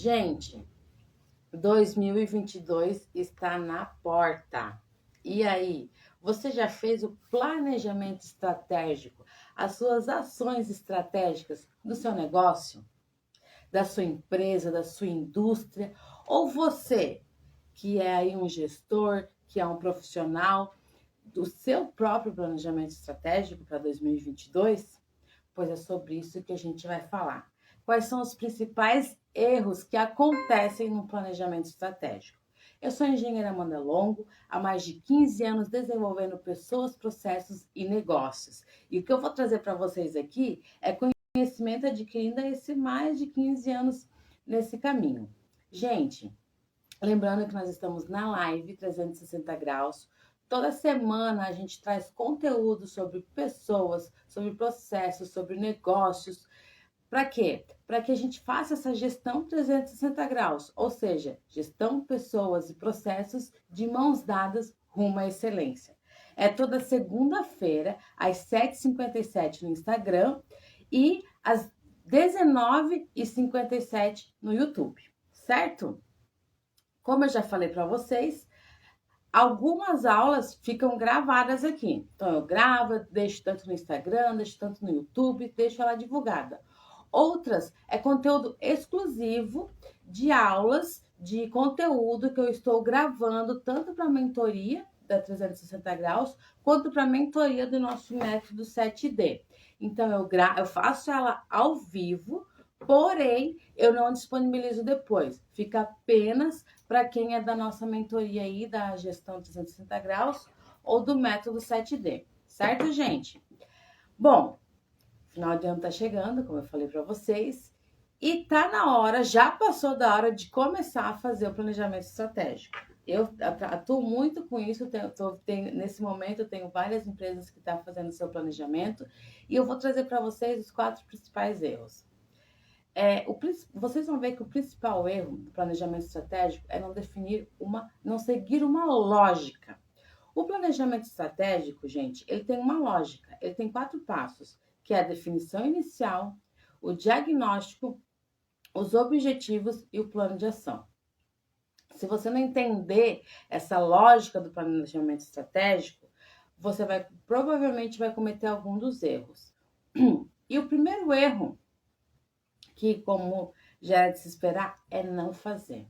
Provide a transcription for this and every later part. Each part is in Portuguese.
Gente, 2022 está na porta. E aí, você já fez o planejamento estratégico, as suas ações estratégicas do seu negócio, da sua empresa, da sua indústria? Ou você, que é aí um gestor, que é um profissional, do seu próprio planejamento estratégico para 2022? Pois é sobre isso que a gente vai falar. Quais são os principais erros que acontecem no planejamento estratégico? Eu sou a engenheira Amanda Longo, há mais de 15 anos desenvolvendo pessoas, processos e negócios. E o que eu vou trazer para vocês aqui é conhecimento adquirido a esse mais de 15 anos nesse caminho. Gente, lembrando que nós estamos na live 360 graus. Toda semana a gente traz conteúdo sobre pessoas, sobre processos, sobre negócios. Para quê? Para que a gente faça essa gestão 360 graus, ou seja, gestão, pessoas e processos de mãos dadas rumo à excelência. É toda segunda-feira, às 7h57 no Instagram e às 19h57 no YouTube, certo? Como eu já falei para vocês, algumas aulas ficam gravadas aqui. Então eu gravo, deixo tanto no Instagram, deixo tanto no YouTube, deixo ela divulgada. Outras é conteúdo exclusivo de aulas, de conteúdo que eu estou gravando tanto para a mentoria da 360 graus, quanto para a mentoria do nosso método 7D. Então eu faço ela ao vivo, porém eu não disponibilizo depois. Fica apenas para quem é da nossa mentoria aí, da gestão 360 graus ou do método 7D. Certo, gente? Bom, final de ano tá chegando, como eu falei para vocês, e tá na hora, já passou da hora de começar a fazer o planejamento estratégico. Eu atuo muito com isso, nesse momento eu tenho várias empresas que estão fazendo seu planejamento, e eu vou trazer para vocês os 4 principais erros. Vocês vão ver que o principal erro do planejamento estratégico é não seguir uma lógica. O planejamento estratégico, gente, ele tem uma lógica, ele tem 4 passos, que é a definição inicial, o diagnóstico, os objetivos e o plano de ação. Se você não entender essa lógica do planejamento estratégico, você provavelmente vai cometer algum dos erros. E o primeiro erro, que como já é de se esperar, é não fazer.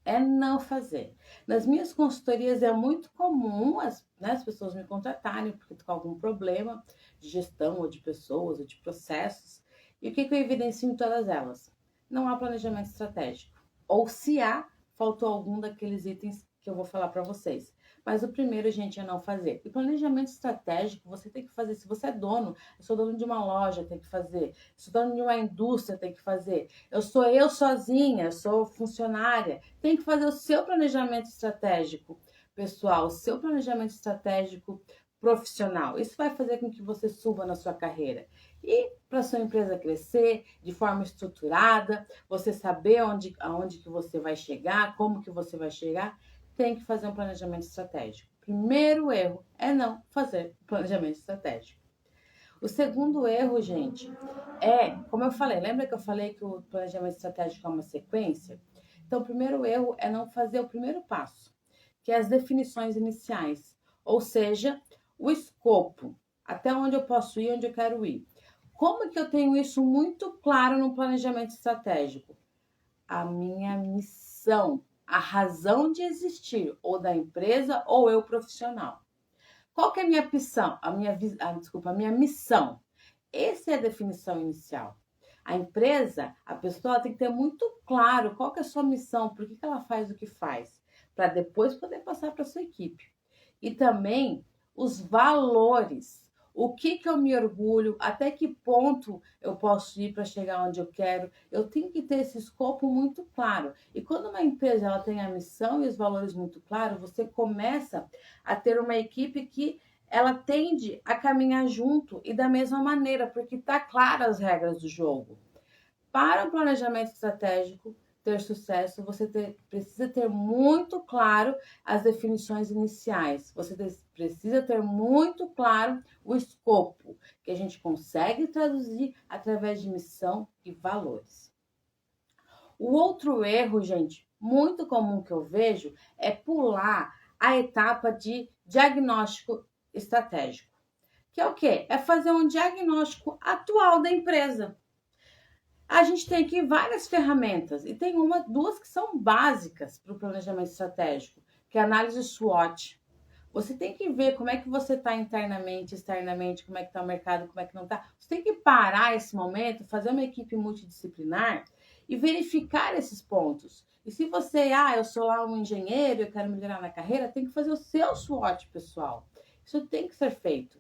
É não fazer. Nas minhas consultorias é muito comum as pessoas me contratarem porque estão com algum problema de gestão ou de pessoas ou de processos. E o que eu evidencio em todas elas? Não há planejamento estratégico. Ou se há, faltou algum daqueles itens que eu vou falar para vocês. Mas o primeiro, gente, é não fazer. E planejamento estratégico você tem que fazer. Se você é dono, eu sou dono de uma loja, tem que fazer. Se sou dono de uma indústria, tem que fazer. Eu sozinha, sou funcionária. Tem que fazer o seu planejamento estratégico pessoal, o seu planejamento estratégico profissional. Isso vai fazer com que você suba na sua carreira. E para sua empresa crescer de forma estruturada, você saber aonde que você vai chegar, como que você vai chegar, tem que fazer um planejamento estratégico. Primeiro erro é não fazer planejamento estratégico. O segundo erro, gente, como eu falei, lembra que eu falei que o planejamento estratégico é uma sequência? Então, o primeiro erro é não fazer o primeiro passo, que é as definições iniciais, ou seja, o escopo, até onde eu posso ir, onde eu quero ir. Como que eu tenho isso muito claro no planejamento estratégico? A minha missão, a razão de existir, ou da empresa, ou eu profissional. Qual que é a minha missão? A minha missão. Essa é a definição inicial. A empresa, a pessoa tem que ter muito claro qual que é a sua missão, por que ela faz o que faz, para depois poder passar para a sua equipe. E também os valores. O que eu me orgulho, até que ponto eu posso ir para chegar onde eu quero. Eu tenho que ter esse escopo muito claro. E quando uma empresa ela tem a missão e os valores muito claros, você começa a ter uma equipe que ela tende a caminhar junto e da mesma maneira, porque está claras as regras do jogo. Para o planejamento estratégico ter sucesso, precisa ter muito claro as definições iniciais. Você precisa ter muito claro o escopo, que a gente consegue traduzir através de missão e valores. O outro erro, gente, muito comum que eu vejo é pular a etapa de diagnóstico estratégico. Que é o quê? É fazer um diagnóstico atual da empresa. A gente tem aqui várias ferramentas e tem duas que são básicas para o planejamento estratégico, que é a análise SWOT. Você tem que ver como é que você está internamente, externamente, como é que está o mercado, como é que não está. Você tem que parar esse momento, fazer uma equipe multidisciplinar e verificar esses pontos. E se você, eu sou lá um engenheiro, eu quero melhorar na carreira, tem que fazer o seu SWOT, pessoal. Isso tem que ser feito.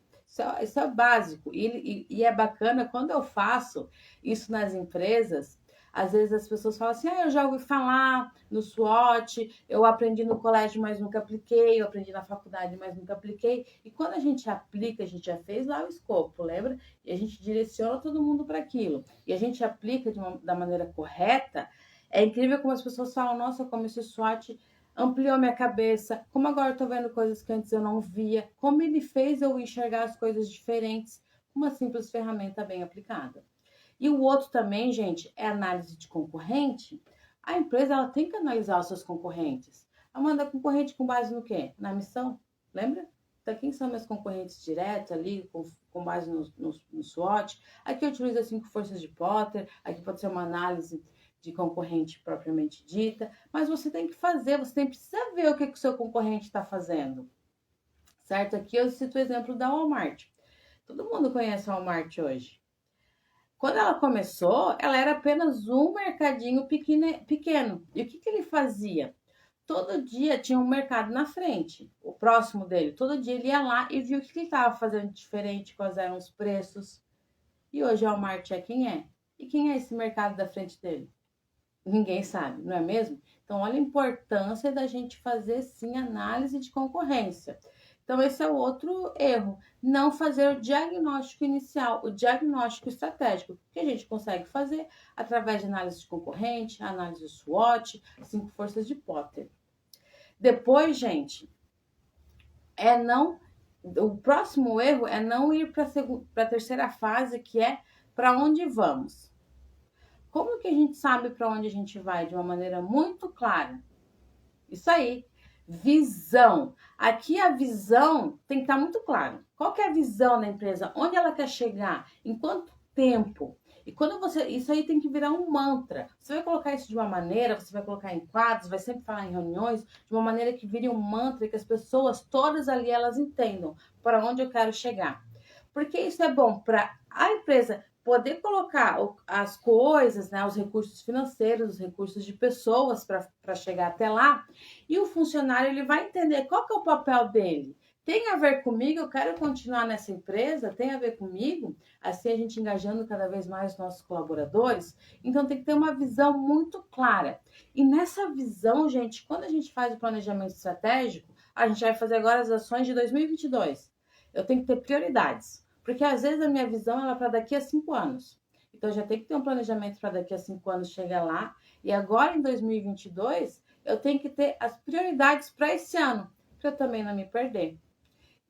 Isso é básico. E é bacana quando eu faço isso nas empresas. Às vezes as pessoas falam assim, eu já ouvi falar no SWOT, eu aprendi no colégio, mas nunca apliquei, eu aprendi na faculdade, mas nunca apliquei. E quando a gente aplica, a gente já fez lá o escopo, lembra? E a gente direciona todo mundo para aquilo. E a gente aplica da maneira correta. É incrível como as pessoas falam, nossa, como esse SWOT ampliou minha cabeça, como agora eu tô vendo coisas que antes eu não via, como ele fez eu enxergar as coisas diferentes com uma simples ferramenta bem aplicada. E o outro também, gente, é análise de concorrente. A empresa ela tem que analisar os seus concorrentes. Amanda, concorrente com base no quê? Na missão, lembra? Então, quem são meus concorrentes diretos ali, com base no SWOT? Aqui eu utilizo as 5 forças de Potter, aqui pode ser uma análise de concorrente propriamente dita, mas você tem que fazer, você precisa ver o que o seu concorrente está fazendo, certo? Aqui eu cito o exemplo da Walmart. Todo mundo conhece a Walmart hoje. Quando ela começou, ela era apenas um mercadinho pequeno. E o que ele fazia? Todo dia tinha um mercado na frente, o próximo dele. Todo dia ele ia lá e viu o que ele estava fazendo diferente, quais eram os preços. E hoje a Walmart é quem é. E quem é esse mercado da frente dele? Ninguém sabe, não é mesmo? Então, olha a importância da gente fazer, sim, análise de concorrência. Então, esse é o outro erro. Não fazer o diagnóstico inicial, o diagnóstico estratégico, que a gente consegue fazer através de análise de concorrente, análise SWOT, 5 forças de Potter. Depois, gente, o próximo erro é não ir para a terceira fase, que é para onde vamos. Como que a gente sabe para onde a gente vai? De uma maneira muito clara. Isso aí. Visão. Aqui a visão tem que estar muito clara. Qual que é a visão da empresa? Onde ela quer chegar? Em quanto tempo? E quando isso aí tem que virar um mantra. Você vai colocar isso de uma maneira, você vai colocar em quadros, vai sempre falar em reuniões, de uma maneira que vire um mantra e que as pessoas todas ali elas entendam para onde eu quero chegar. Porque isso é bom para a empresa poder colocar as coisas, né, os recursos financeiros, os recursos de pessoas para chegar até lá, e o funcionário ele vai entender qual que é o papel dele. Tem a ver comigo, eu quero continuar nessa empresa, tem a ver comigo, assim a gente engajando cada vez mais os nossos colaboradores, então tem que ter uma visão muito clara. E nessa visão, gente, quando a gente faz o planejamento estratégico, a gente vai fazer agora as ações de 2022. Eu tenho que ter prioridades. Porque às vezes a minha visão é para daqui a 5 anos. Então já tem que ter um planejamento para daqui a 5 anos chegar lá. E agora em 2022, eu tenho que ter as prioridades para esse ano, para eu também não me perder.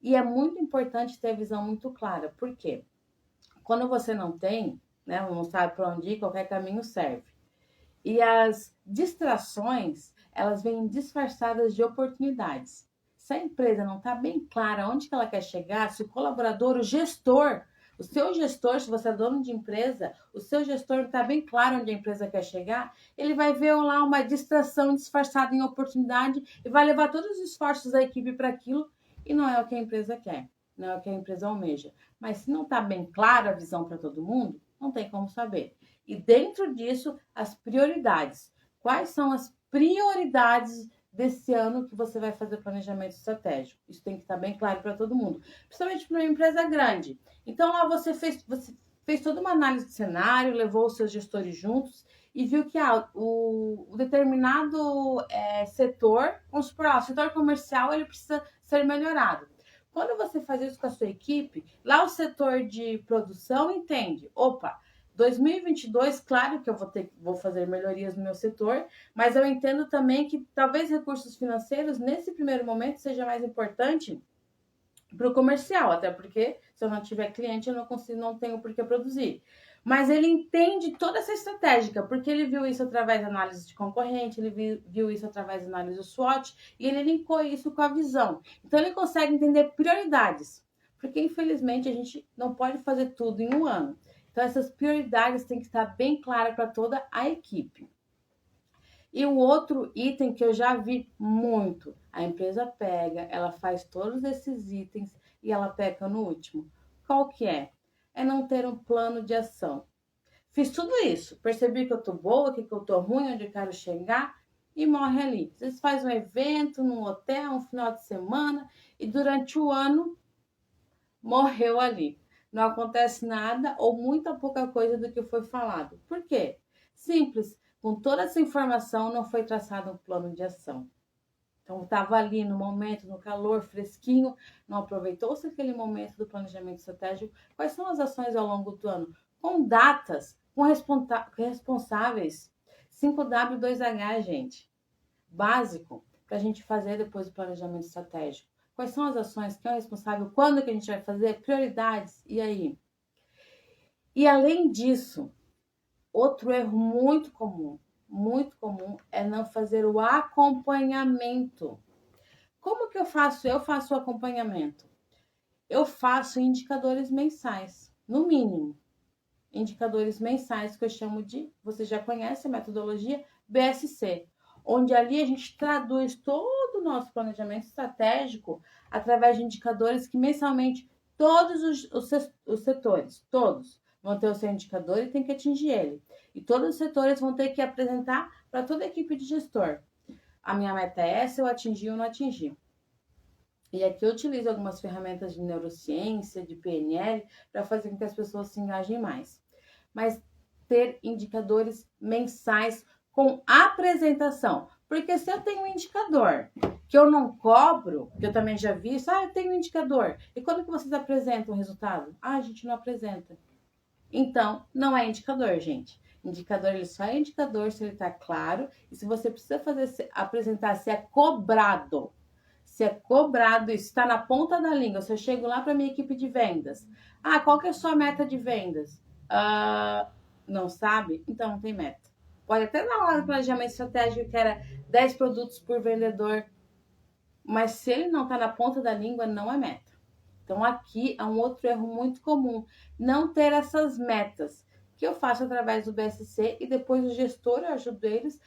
E é muito importante ter a visão muito clara. Por quê? Quando você não tem, né, não sabe para onde ir, qualquer caminho serve. E as distrações, elas vêm disfarçadas de oportunidades. Se a empresa não está bem clara onde que ela quer chegar, se o colaborador, o gestor, o seu gestor, se você é dono de empresa, o seu gestor não está bem claro onde a empresa quer chegar, ele vai ver lá uma distração disfarçada em oportunidade e vai levar todos os esforços da equipe para aquilo e não é o que a empresa quer, não é o que a empresa almeja. Mas se não está bem clara a visão para todo mundo, não tem como saber. E dentro disso, as prioridades. Quais são as prioridades desse ano que você vai fazer planejamento estratégico? Isso tem que estar bem claro para todo mundo, principalmente para uma empresa grande. Então, lá você fez toda uma análise de cenário, levou os seus gestores juntos e viu que o determinado setor, vamos supor, o setor comercial, ele precisa ser melhorado. Quando você faz isso com a sua equipe, lá o setor de produção entende, opa, 2022, claro que eu vou fazer melhorias no meu setor, mas eu entendo também que talvez recursos financeiros, nesse primeiro momento, seja mais importante para o comercial, até porque se eu não tiver cliente, eu não tenho por que produzir. Mas ele entende toda essa estratégia, porque ele viu isso através da análise de concorrente, ele viu isso através da análise do SWOT, e ele linkou isso com a visão. Então, ele consegue entender prioridades, porque, infelizmente, a gente não pode fazer tudo em um ano. Então, essas prioridades têm que estar bem claras para toda a equipe. E o outro item que eu já vi muito, a empresa pega, ela faz todos esses itens e ela peca no último. Qual que é? É não ter um plano de ação. Fiz tudo isso, percebi que eu tô boa, que eu tô ruim, onde eu quero chegar e morre ali. Às vezes faz um evento num hotel, um final de semana e durante o ano morreu ali. Não acontece nada ou muita pouca coisa do que foi falado. Por quê? Simples, com toda essa informação não foi traçado um plano de ação. Então, estava ali no momento, no calor, fresquinho, não aproveitou-se aquele momento do planejamento estratégico. Quais são as ações ao longo do ano? Com datas, com responsáveis. 5W2H, gente. Básico para a gente fazer depois do planejamento estratégico. Quais são as ações? Quem é o responsável? Quando que a gente vai fazer? Prioridades? E aí? E além disso, outro erro muito comum é não fazer o acompanhamento. Como que eu faço? Eu faço o acompanhamento. Eu faço indicadores mensais, no mínimo. Indicadores mensais que eu chamo de, você já conhece a metodologia BSC, onde ali a gente traduz todo o nosso planejamento estratégico através de indicadores que mensalmente todos os setores, todos, vão ter o seu indicador e tem que atingir ele. E todos os setores vão ter que apresentar para toda a equipe de gestor. A minha meta é essa, eu atingi ou não atingi. E aqui eu utilizo algumas ferramentas de neurociência, de PNL, para fazer com que as pessoas se engajem mais. Mas ter indicadores mensais com apresentação. Porque se eu tenho um indicador que eu não cobro, que eu também já vi isso, eu tenho um indicador. E quando que vocês apresentam o resultado? A gente não apresenta. Então, não é indicador, gente. Indicador, ele só é indicador se ele está claro e se você precisa apresentar se é cobrado. Se é cobrado, isso está na ponta da língua. Se eu chego lá para minha equipe de vendas, qual que é a sua meta de vendas? Não sabe? Então não tem meta. Pode até dar lá no planejamento estratégico que era 10 produtos por vendedor, mas se ele não está na ponta da língua, não é meta. Então aqui é um outro erro muito comum, não ter essas metas, que eu faço através do BSC e depois o gestor, eu ajudo eles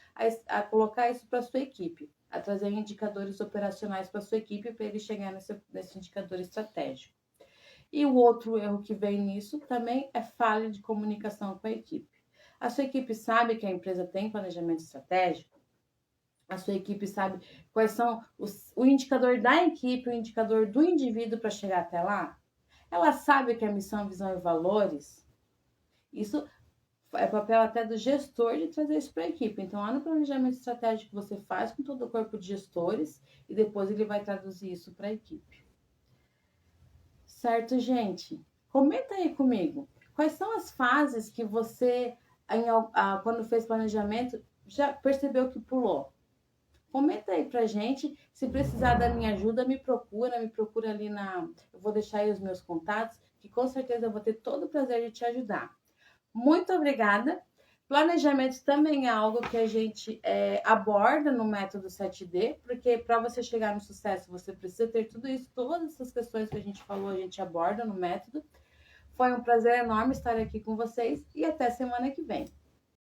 a colocar isso para a sua equipe, a trazer indicadores operacionais para a sua equipe para ele chegar nesse indicador estratégico. E o outro erro que vem nisso também é falha de comunicação com a equipe. A sua equipe sabe que a empresa tem planejamento estratégico? A sua equipe sabe quais são o indicador da equipe, o indicador do indivíduo para chegar até lá? Ela sabe que é missão, visão e valores? Isso é papel até do gestor de trazer isso para a equipe. Então, lá no planejamento estratégico, você faz com todo o corpo de gestores e depois ele vai traduzir isso para a equipe. Certo, gente? Comenta aí comigo. Quais são as fases que você, quando fez planejamento, já percebeu que pulou? Comenta aí pra gente. Se precisar da minha ajuda, me procura ali eu vou deixar aí os meus contatos, que com certeza eu vou ter todo o prazer de te ajudar. Muito obrigada. Planejamento também é algo que a gente aborda no método 7D, porque para você chegar no sucesso, você precisa ter tudo isso, todas essas questões que a gente falou, a gente aborda no método. Foi um prazer enorme estar aqui com vocês e até semana que vem.